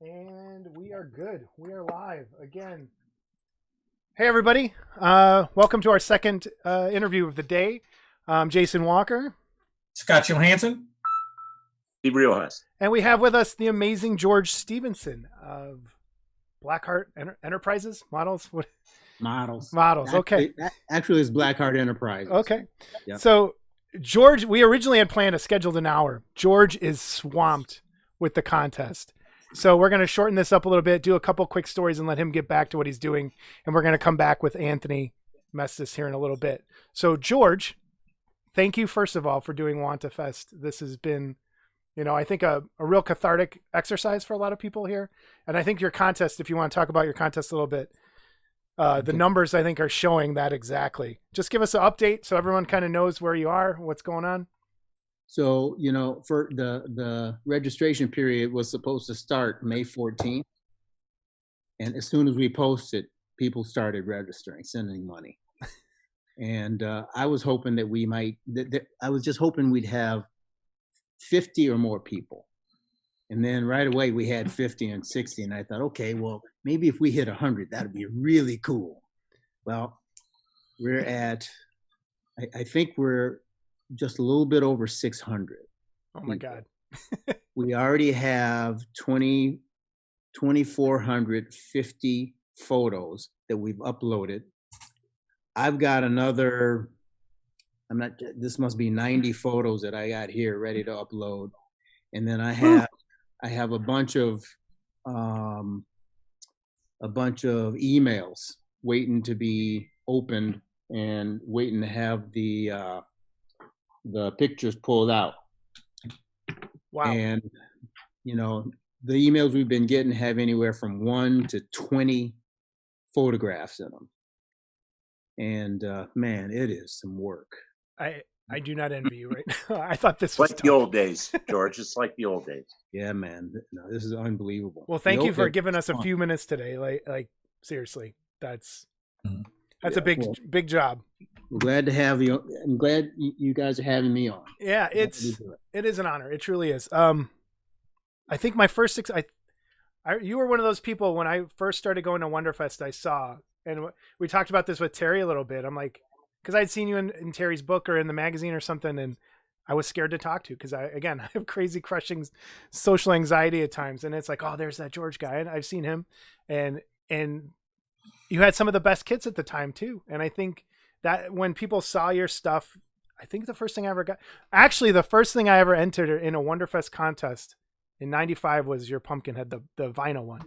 And we are good. We are live again. Hey, everybody. Welcome to our second interview of the day. I'm Jason Walker. Scott Johansson. Steve Riojas. And we have with us the amazing George Stephenson of Blackheart Enterprises. Models? What? Models. Okay. Actually, it's Blackheart Enterprises. Okay. Yep. So, George, we originally had planned a scheduled an hour. George is swamped with the contest. So we're going to shorten this up a little bit, do a couple quick stories, and let him get back to what he's doing. And we're going to come back with Anthony Mestis here in a little bit. So, George, thank you, first of all, for doing Wanta Fest. This has been, I think a real cathartic exercise for a lot of people here. And I think your contest, if you want to talk about your contest a little bit, the numbers, I think, are showing that exactly. Just give us an update so everyone kind of knows where you are, what's going on. So, for the registration period was supposed to start May 14th. And as soon as we posted, people started registering, sending money. And I was hoping that I was just hoping we'd have 50 or more people. And then right away we had 50 and 60. And I thought, okay, well, maybe if we hit 100, that'd be really cool. Well, we're at, I think we're just a little bit over 600. Oh my God. We already have 2,450 photos that we've uploaded. I've got another, this must be 90 photos that I got here ready to upload. And then I have a bunch of emails waiting to be opened and waiting to have the pictures pulled out. Wow. And, the emails we've been getting have anywhere from 1 to 20 photographs in them. And, man, it is some work. I do not envy you right now. I thought this was like tough. The old days, George. It's like the old days. Yeah, man. No, this is unbelievable. Well, thank you for giving us a few minutes today. Like seriously, that's a big job. We're glad to have you. I'm glad you guys are having me on. Yeah, it is an honor. It truly is. I think my first you were one of those people when I first started going to Wonderfest. I saw, and we talked about this with Terry a little bit. I'm like, because I'd seen you in Terry's book or in the magazine or something, and I was scared to talk to because I have crazy crushing social anxiety at times, and it's like, oh, there's that George guy, and I've seen him, and you had some of the best kits at the time too, and I think that when people saw your stuff, I think the first thing I ever entered in a Wonderfest contest in '95 was your Pumpkinhead, the vinyl one.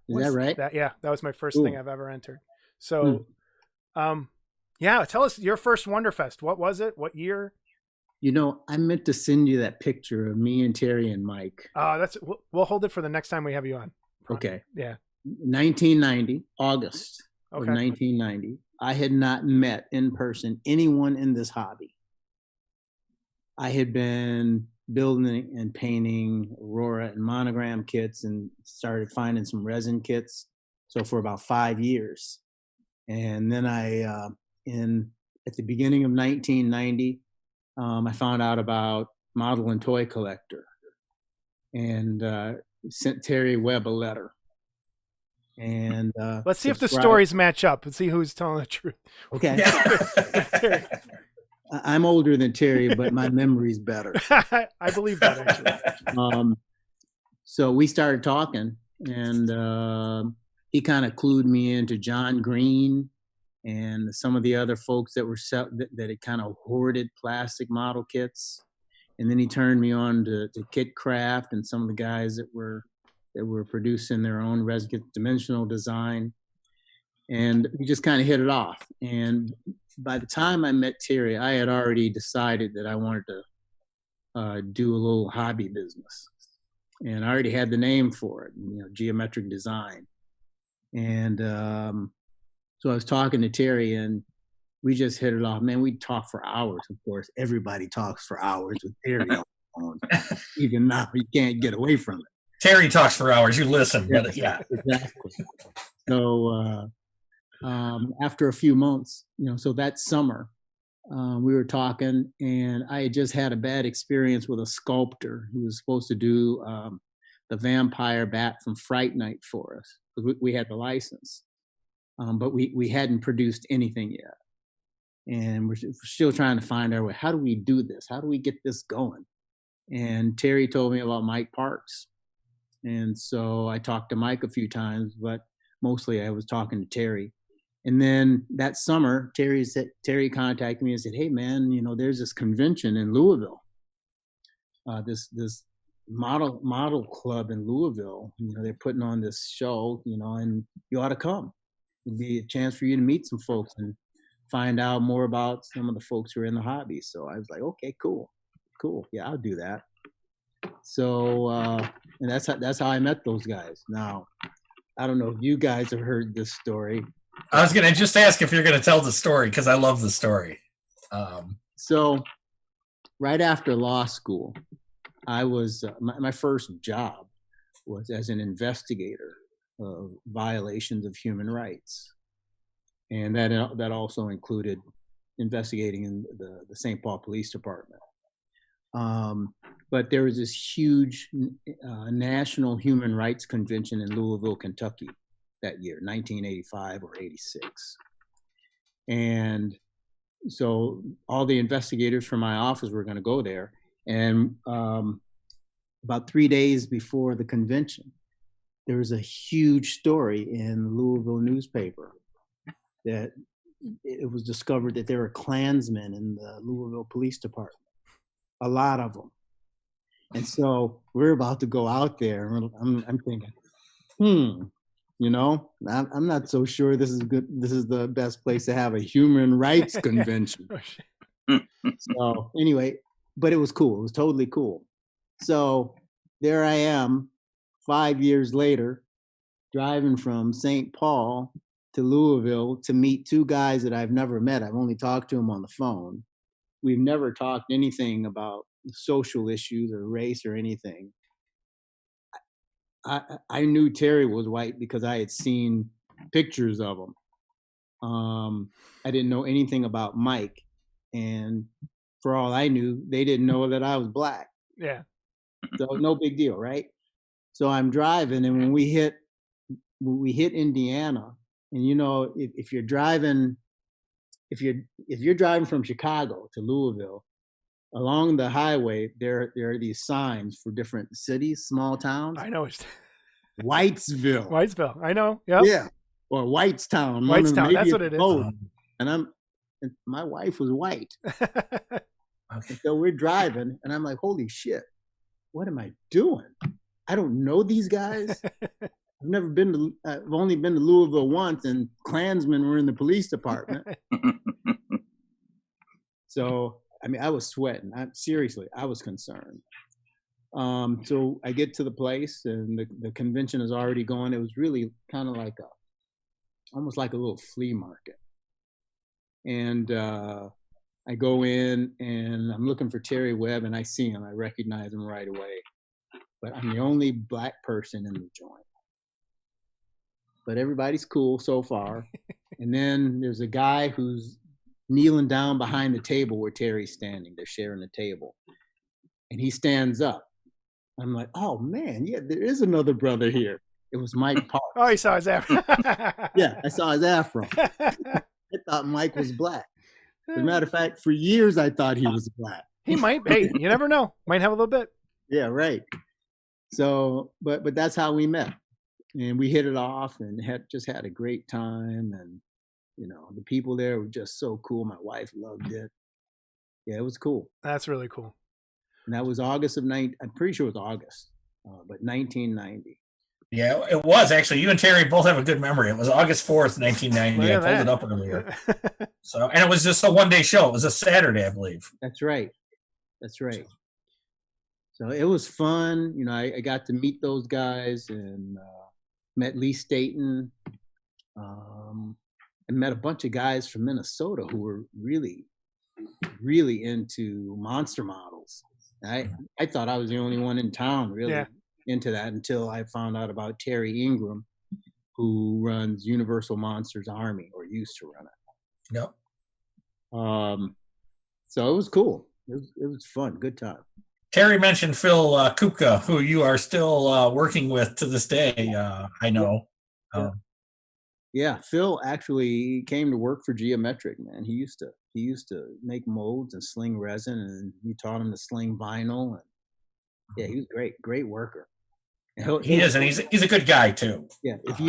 Is that right? That was my first thing I've ever entered. So, yeah, tell us your first Wonderfest. What was it? What year? I meant to send you that picture of me and Terry and Mike. We'll hold it for the next time we have you on. Okay. Yeah. 1990, August of 1990. I had not met in person anyone in this hobby. I had been building and painting Aurora and monogram kits and started finding some resin kits. So for about 5 years. And then at the beginning of 1990, I found out about Model and Toy Collector and sent Terry Webb a letter. And let's see if the stories match up and see who's telling the truth. Okay. I'm older than Terry, but my memory's better. I believe that, actually. So we started talking, and he kind of clued me into John Green and some of the other folks that were that had kind of hoarded plastic model kits. And then he turned me on to Kit Craft and some of the guys that were producing their own resin kit, Dimensional Design. And we just kind of hit it off. And by the time I met Terry, I had already decided that I wanted to do a little hobby business. And I already had the name for it, Geometric Design. And so I was talking to Terry, and we just hit it off. Man, we talk for hours, of course. Everybody talks for hours with Terry on the phone. Even now, you can't get away from it. Terry talks for hours. You listen. Yeah, exactly. So after a few months, so that summer, we were talking, and I had just had a bad experience with a sculptor who was supposed to do the vampire bat from Fright Night for us, because we had the license, but we hadn't produced anything yet, and we're still trying to find our way. How do we do this? How do we get this going? And Terry told me about Mike Parks, and so I talked to Mike a few times, but mostly I was talking to Terry. And then that summer, Terry contacted me and said, "Hey man, there's this convention in Louisville, this model club in Louisville. They're putting on this show, and you ought to come. It'd be a chance for you to meet some folks and find out more about some of the folks who are in the hobby." So I was like, "Okay, cool, yeah, I'll do that." So and that's how I met those guys. Now, I don't know if you guys have heard this story. I was going to just ask if you're going to tell the story, because I love the story. So right after law school, I was my first job was as an investigator of violations of human rights, and that also included investigating in the St. Paul Police Department. But there was this huge national human rights convention in Louisville, Kentucky that year, 1985 or 86. And so all the investigators from my office were going to go there. And about 3 days before the convention, there was a huge story in the Louisville newspaper that it was discovered that there were Klansmen in the Louisville Police Department, a lot of them. And so we're about to go out there, and I'm thinking, I'm not so sure this is good. This is the best place to have a human rights convention. So anyway, but it was cool. It was totally cool. So there I am 5 years later, driving from St. Paul to Louisville to meet two guys that I've never met. I've only talked to them on the phone. We've never talked anything about social issues or race or anything. I knew Terry was white because I had seen pictures of him. I didn't know anything about Mike, and for all I knew, they didn't know that I was black. Yeah. So no big deal, right? So I'm driving, and when we hit Indiana, and if you're driving from Chicago to Louisville, along the highway there are these signs for different cities, small towns. I know. Whitesville. I know. Yep. Yeah. Or Whitestown. Whitestown. That's what it is. And my wife was white. And so we're driving, and I'm like, holy shit, what am I doing? I don't know these guys. I've only been to Louisville once, and Klansmen were in the police department. So, I was sweating. Seriously, I was concerned. So I get to the place, and the convention is already going. It was really kind of like almost like a little flea market. And I go in, and I'm looking for Terry Webb, and I see him. I recognize him right away. But I'm the only black person in the joint. But everybody's cool so far. And then there's a guy who's kneeling down behind the table where Terry's standing. They're sharing the table. And he stands up. I'm like, oh man, yeah, there is another brother here. It was Mike Parks. Oh, he saw his afro. Yeah, I saw his afro. I thought Mike was black. As a matter of fact, for years I thought he was black. He might be. You never know. Might have a little bit. Yeah, right. So, but that's how we met. And we hit it off and had a great time. And, the people there were just so cool. My wife loved it. Yeah, it was cool. That's really cool. And that was I'm pretty sure it was August, but 1990. Yeah, it was actually. You and Terry both have a good memory. It was August 4th, 1990. I pulled it up earlier. So, and it was just a one-day show. It was a Saturday, I believe. That's right. So it was fun. I got to meet those guys and met Lee Staten. And met a bunch of guys from Minnesota who were really, really into monster models. I thought I was the only one in town really into that until I found out about Terry Ingram, who runs Universal Monsters Army, or used to run it. Yep. So it was cool. It was fun. Good time. Terry mentioned Phil Kupka, who you are still working with to this day. I know. Yeah. Yeah, Phil actually came to work for Geometric, man. He used to make molds and sling resin, and we taught him to sling vinyl. And yeah, he was great worker. And he is, and he's a good guy too. Yeah, if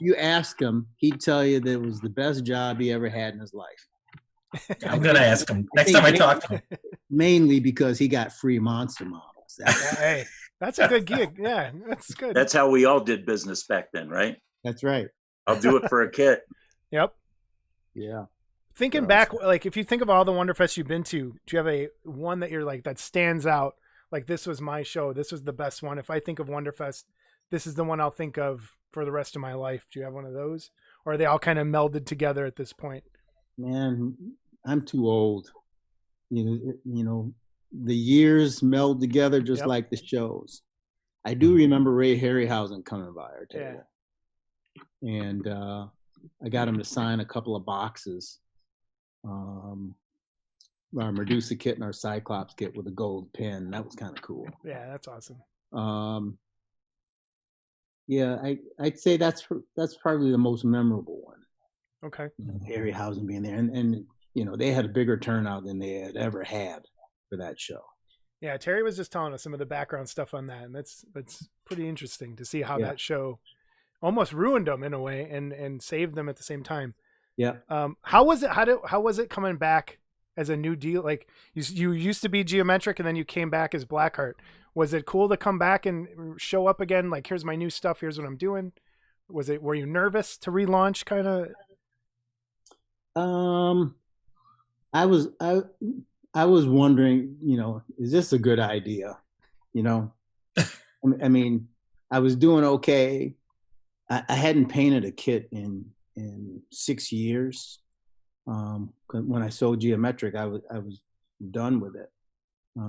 you ask him, he'd tell you that it was the best job he ever had in his life. I'm gonna ask him next time I talk to him. Mainly because he got free monster models. Hey, that's a good gig. Yeah, that's good. That's how we all did business back then, right? That's right. I'll do it for a kit. Yep. Yeah. Thinking back, like if you think of all the Wonderfests you've been to, do you have a one that you're like that stands out? Like this was my show. This was the best one. If I think of Wonderfest, this is the one I'll think of for the rest of my life. Do you have one of those, or are they all kind of melded together at this point? Man, I'm too old. You know, the years meld together just like the shows. I do remember Ray Harryhausen coming by our table, and I got him to sign a couple of boxes. Our Medusa kit and our Cyclops kit with a gold pin. That was kind of cool. Yeah, that's awesome. Yeah, I'd say that's probably the most memorable one. Okay. Harryhausen being there, and you know they had a bigger turnout than they had ever had for that show. Yeah, Terry was just telling us some of the background stuff on that, and that's pretty interesting to see how that show almost ruined them in a way and saved them at the same time. Yeah. How was it? How was it coming back as a new deal? Like you used to be Geometric, and then you came back as Blackheart. Was it cool to come back and show up again? Like, here's my new stuff. Here's what I'm doing. Were you nervous to relaunch? Kind of. I was wondering, you know, is this a good idea? You know, I mean, I was doing okay. I hadn't painted a kit in 6 years. When I sold Geometric, I was done with it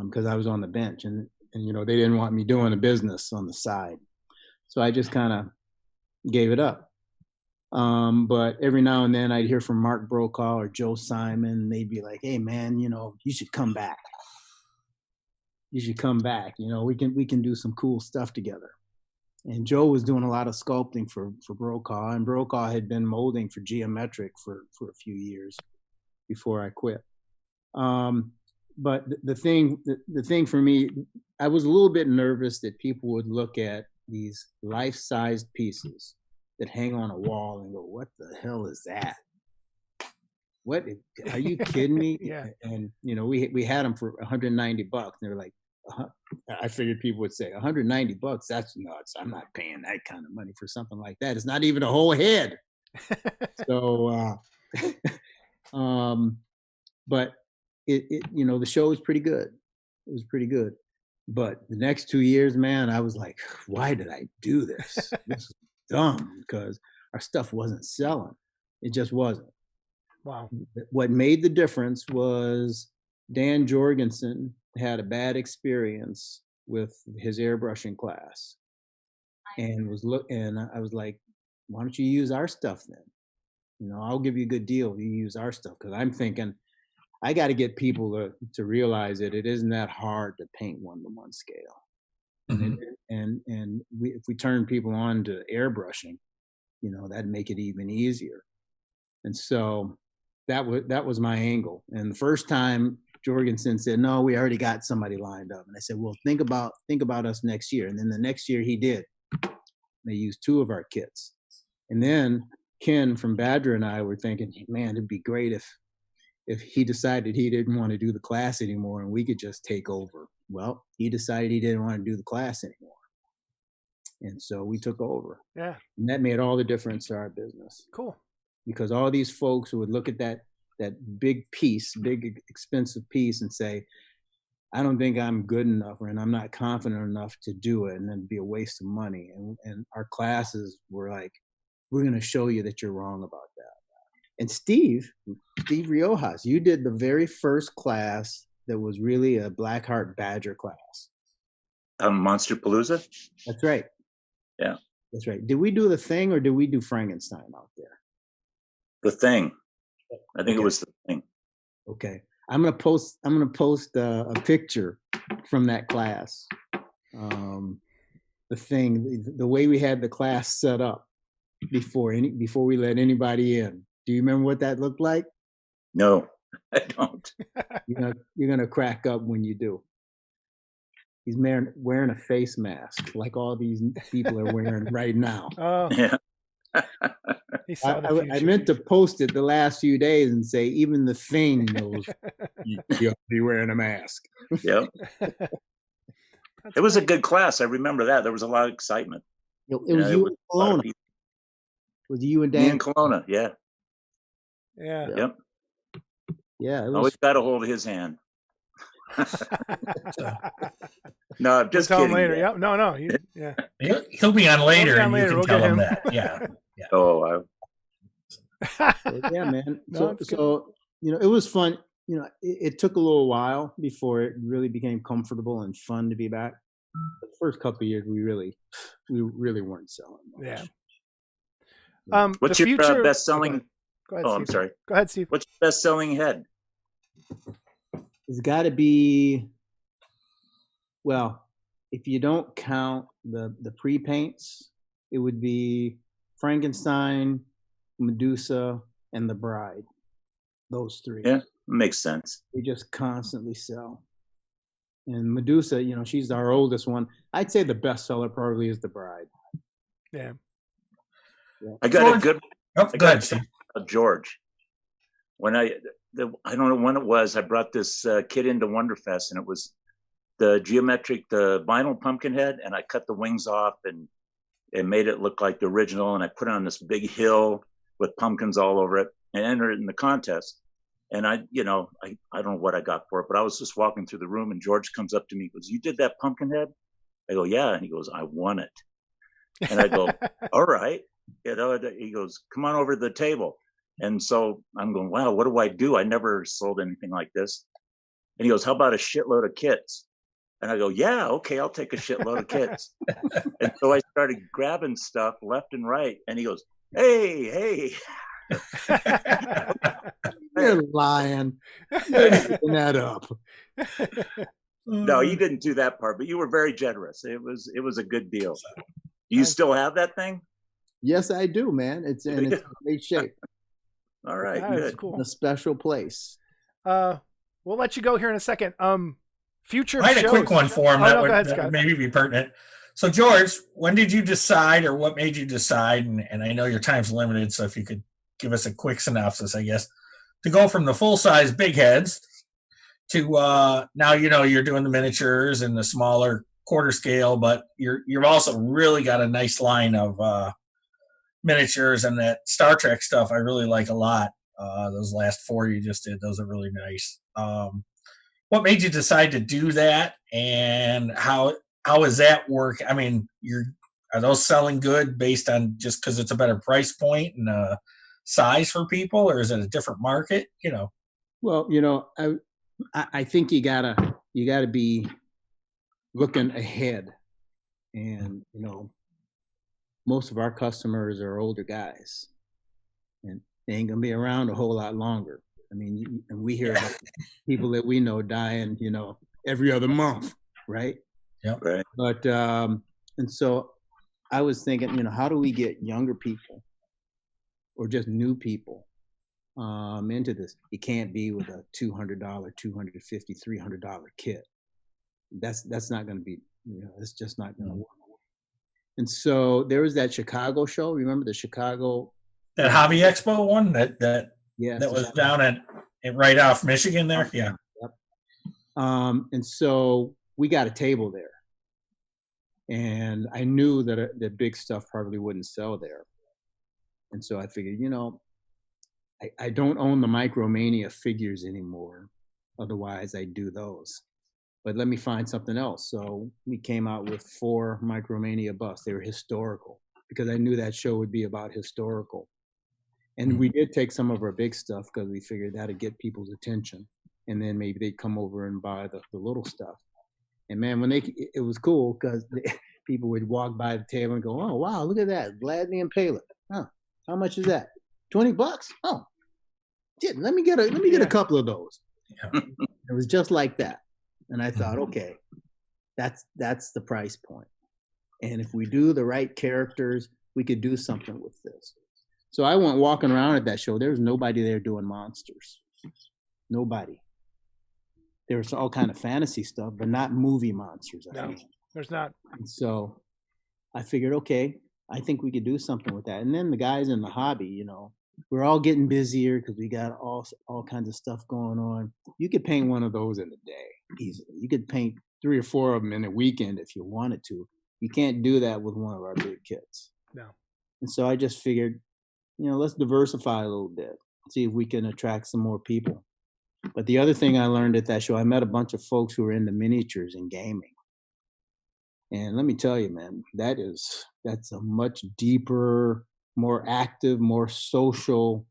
because I was on the bench, and you know they didn't want me doing a business on the side, so I just kind of gave it up. But every now and then I'd hear from Mark Brokaw or Joe Simon. They'd be like, "Hey man, you know, you should come back. You should come back. You know, we can do some cool stuff together." And Joe was doing a lot of sculpting for Brokaw, and Brokaw had been molding for Geometric for a few years before I quit. But the thing for me, I was a little bit nervous that people would look at these life-sized pieces that hang on a wall and go, "What the hell is that? What are you kidding me?" Yeah. And you know, we had them for $190. They were like, I figured people would say $190. That's nuts. I'm not paying that kind of money for something like that. It's not even a whole head. So, but it you know, the show was pretty good. It was pretty good. But the next 2 years, man, I was like, why did I do this? This is dumb, because our stuff wasn't selling. It just wasn't. Wow. What made the difference was Dan Jorgensen had a bad experience with his airbrushing class, and I was like, why don't you use our stuff then? You know, I'll give you a good deal if you use our stuff, because I'm thinking I got to get people to realize that it isn't that hard to paint 1-to-1 scale. Mm-hmm. And if we turn people on to airbrushing, you know, that'd make it even easier. And so that was my angle. And the first time Jorgensen said, "No, we already got somebody lined up." And I said, "Well, think about us next year." And then the next year he did. They used 2 of our kits. And then Ken from Badger and I were thinking, man, it'd be great if he decided he didn't want to do the class anymore and we could just take over. Well, he decided he didn't want to do the class anymore. And so we took over. Yeah. And that made all the difference to our business. Cool. Because all these folks who would look at that big piece, big expensive piece, and say, "I don't think I'm good enough, and I'm not confident enough to do it," and then it'd be a waste of money. And our classes were like, "We're going to show you that you're wrong about that." And Steve Riojas, you did the very first class that was really a Blackheart Badger class. Monster Palooza? That's right. Yeah. That's right. Did we do the Thing or did we do Frankenstein out there? The Thing. I think it was the Thing. Okay. I'm gonna post a picture from that class. The way we had the class set up before we let anybody in. Do you remember what that looked like? No, I don't. You're gonna crack up when you do. He's wearing a face mask like all these people are wearing right now. Oh, Yeah. he saw the I future. meant to post it the last few days and say even the Thing knows you'll be wearing a mask. Yep. It was a good class. I remember that. There was a lot of excitement. It was you and Kelowna. Was you and Dan? Me and Kelowna, yeah. Yeah. Yep. Yeah. It Always was, got to hold his hand. No, I'm just tell him kidding. later. Yeah. Yep. No. Yeah. He'll be on later, on and later. you can We'll tell get him him. that. Yeah. Oh, yeah, man. No, it's So it was fun. It took a little while before it really became comfortable and fun to be back. The first couple of years, we really weren't selling much. Yeah. what's the your future, best-selling? Go ahead, Oh, Steve. I'm sorry. Go ahead, Steve. What's your best-selling head? It's got to be, well, if you don't count the pre-paints, it would be Frankenstein, Medusa, and the Bride. Those three. Yeah, makes sense. We just constantly sell. And Medusa, she's our oldest one. I'd say the best seller probably is the Bride. Yeah. I got a good. Oh, go ahead, Steve. George. When I don't know when it was, I brought this kit into Wonderfest, and it was the vinyl pumpkin head, and I cut the wings off and made it look like the original, and I put it on this big hill with pumpkins all over it and entered it in the contest. And I don't know what I got for it, but I was just walking through the room, and George comes up to me and goes, "You did that pumpkin head?" I go, "Yeah." And he goes, "I won it." And I go, "All right." He goes, "Come on over to the table." And so I'm going, "Wow, what do I do? I never sold anything like this." And he goes, "How about a shitload of kits?" And I go, "Yeah, okay, I'll take a shitload of kits." And so I started grabbing stuff left and right. And he goes, Hey. You're lying. You're making that up. No, you didn't do that part, but you were very generous. It was a good deal. Do you still have that thing? Yes, I do, man. It's in great shape. All right, That is good. cool. In a special place. We'll let you go here in a second. Future I had shows. a quick one for him Go that ahead, would Scott. maybe be pertinent. So, George, when did you decide, or what made you decide? And I know your time's limited, so if you could give us a quick synopsis, I guess, to go from the full size big heads to now you're doing the miniatures and the smaller quarter scale, but you've also really got a nice line of miniatures, and that Star Trek stuff I really like a lot. Those last 4 you just did, those are really nice. What made you decide to do that, and how is that work? I mean, are those selling good based on just because it's a better price point and size for people, or is it a different market? Well, I think you gotta be looking ahead, and most of our customers are older guys, and they ain't gonna be around a whole lot longer. I mean, and we hear about people that we know dying, every other month, right? Yeah. Right. But and so I was thinking, how do we get younger people or just new people into this? You can't be with a $200, $250, $300 kit. That's not going to be, it's just not going to work. And so there was that Chicago show. Remember the Chicago? That Hobby Expo one that Yes, that was down at right off Michigan there. Yeah. Yep. And so we got a table there, and I knew that the big stuff probably wouldn't sell there. And so I figured, I don't own the Micromania figures anymore. Otherwise, I do those. But let me find something else. So we came out with 4 Micromania busts. They were historical because I knew that show would be about historical. And we did take some of our big stuff because we figured that'd get people's attention. And then maybe they'd come over and buy the little stuff. And man, it was cool because people would walk by the table and go, "Oh, wow, look at that. Vlad the Impaler. Huh, how much is that? $20? Oh, let me get a couple of those." Yeah. It was just like that. And I thought, okay, that's the price point. And if we do the right characters, we could do something with this. So I went walking around at that show. There was nobody there doing monsters. Nobody. There was all kind of fantasy stuff, but not movie monsters. No, there's not. And so I figured, okay, I think we could do something with that. And then the guys in the hobby, you know, we're all getting busier because we got all kinds of stuff going on. You could paint one of those in a day easily. You could paint 3 or 4 of them in a weekend if you wanted to. You can't do that with one of our big kits. No. And so I just figured, you know, let's diversify a little bit, see if we can attract some more people. But the other thing I learned at that show, I met a bunch of folks who were into miniatures and gaming. And let me tell you, man, that's a much deeper, more active, more social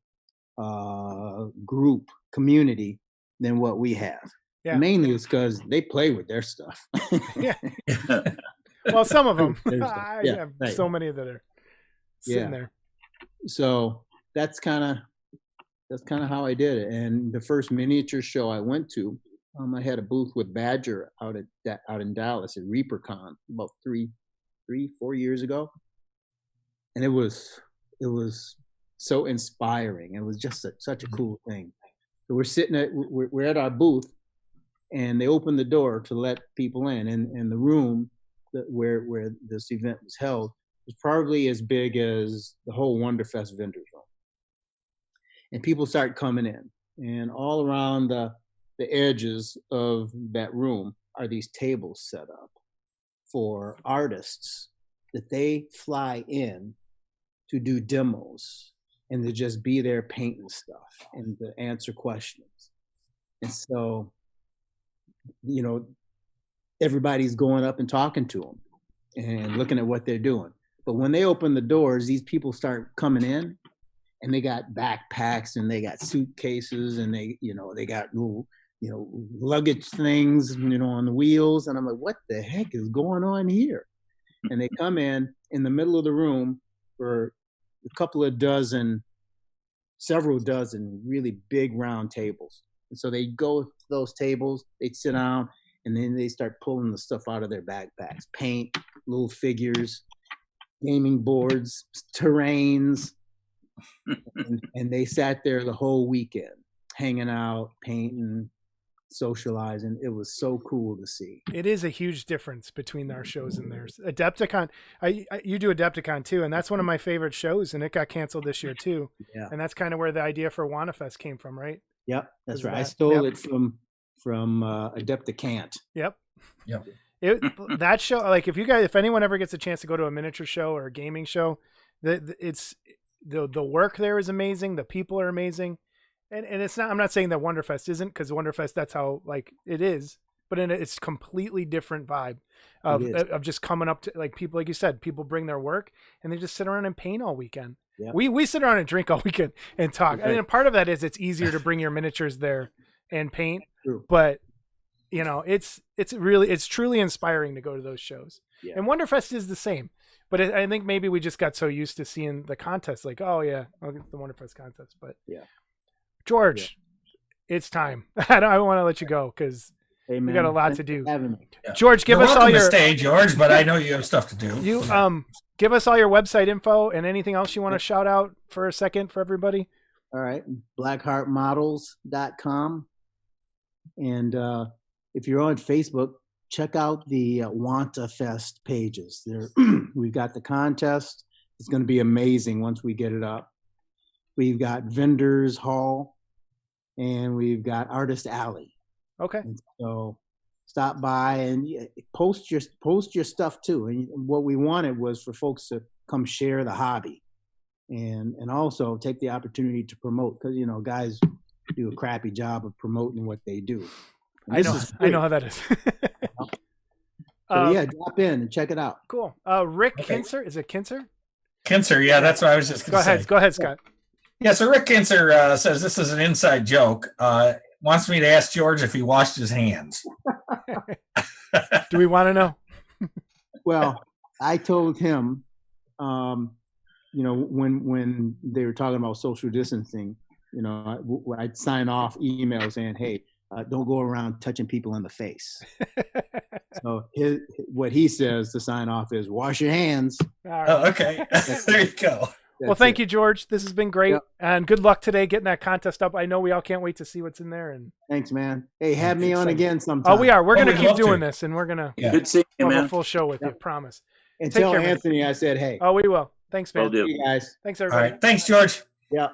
group community than what we have. Yeah. Mainly it's because they play with their stuff. Yeah. Well, some of them. I Yeah, have right. so many that are sitting there. So that's kind of how I did it. And the first miniature show I went to, I had a booth with Badger out in Dallas at ReaperCon about 4 years ago, and it was so inspiring. It was just such a cool thing. So we're at our booth, and they opened the door to let people in, and the room where this event was held was probably as big as the whole Wonderfest vendors room. And people started coming in, and all around the edges of that room are these tables set up for artists that they fly in to do demos and to just be there painting stuff and to answer questions. And so, you know, everybody's going up and talking to them and looking at what they're doing. But when they open the doors, these people start coming in, and they got backpacks and they got suitcases and they got little, luggage things, on the wheels. And I'm like, what the heck is going on here? And they come in the middle of the room for several dozen really big round tables. And so they go to those tables, they sit down, and then they start pulling the stuff out of their backpacks, paint, little figures, gaming boards, terrains. And they sat there the whole weekend, hanging out, painting, socializing. It was so cool to see. It is a huge difference between our shows and theirs. Adepticon, you do Adepticon too, and that's one of my favorite shows, and it got canceled this year too. Yeah. And that's kind of where the idea for WandaFest came from, right? Yep, that's right. I stole it from Adepticant. Yep. Yep. That show, like if anyone ever gets a chance to go to a miniature show or a gaming show, the work there is amazing. The people are amazing. And it's not, I'm not saying that Wonderfest isn't, because Wonderfest, that's how it is, but it's completely different vibe of just coming up to people, like you said, people bring their work and they just sit around and paint all weekend. Yeah. We sit around and drink all weekend and talk. Okay. And part of that is it's easier to bring your miniatures there and paint. True. But it's truly inspiring to go to those shows. Yeah. And Wonderfest is the same. But I think maybe we just got so used to seeing the contest, like, oh yeah, I'll get the Wonderfest contest. But yeah, George, it's time. I don't want to let you go because we got a lot to do. Yeah. George, give us all your stay, George, but I know you have stuff to do. You give us all your website info and anything else you want to shout out for a second for everybody. All right, blackheartmodels.com, and if you're on Facebook, check out the WandaFest pages. We've got the contest. It's going to be amazing once we get it up. We've got Vendors Hall, and we've got Artist Alley. Okay. And so stop by and post your stuff too. And what we wanted was for folks to come share the hobby, and also take the opportunity to promote, because guys do a crappy job of promoting what they do. I know how that is. So drop in and check it out. Cool. Rick Kinser, is it Kinser? Kinser, yeah, that's what I was just going to say. Go ahead, Scott. Yeah, so Rick Kinser says this is an inside joke. Wants me to ask George if he washed his hands. Do we want to know? Well, I told him, when they were talking about social distancing, I'd sign off emails saying, hey, don't go around touching people in the face. So what he says to sign off is wash your hands. All right. Oh, okay. There you go. Well, thank you, George. This has been great. Yep. And good luck today getting that contest up. I know we all can't wait to see what's in there. And Thanks, man. Hey, have me on again sometime. oh, we are. We're going to we'd keep love to. doing this, and we're going to Good seeing you, have a man. full show with you. Promise. And Take tell care, man. Anthony I said, hey. Oh, we will. Thanks, man. Will do. Hey, guys. Thanks, All everybody. right. Thanks, George. Yeah.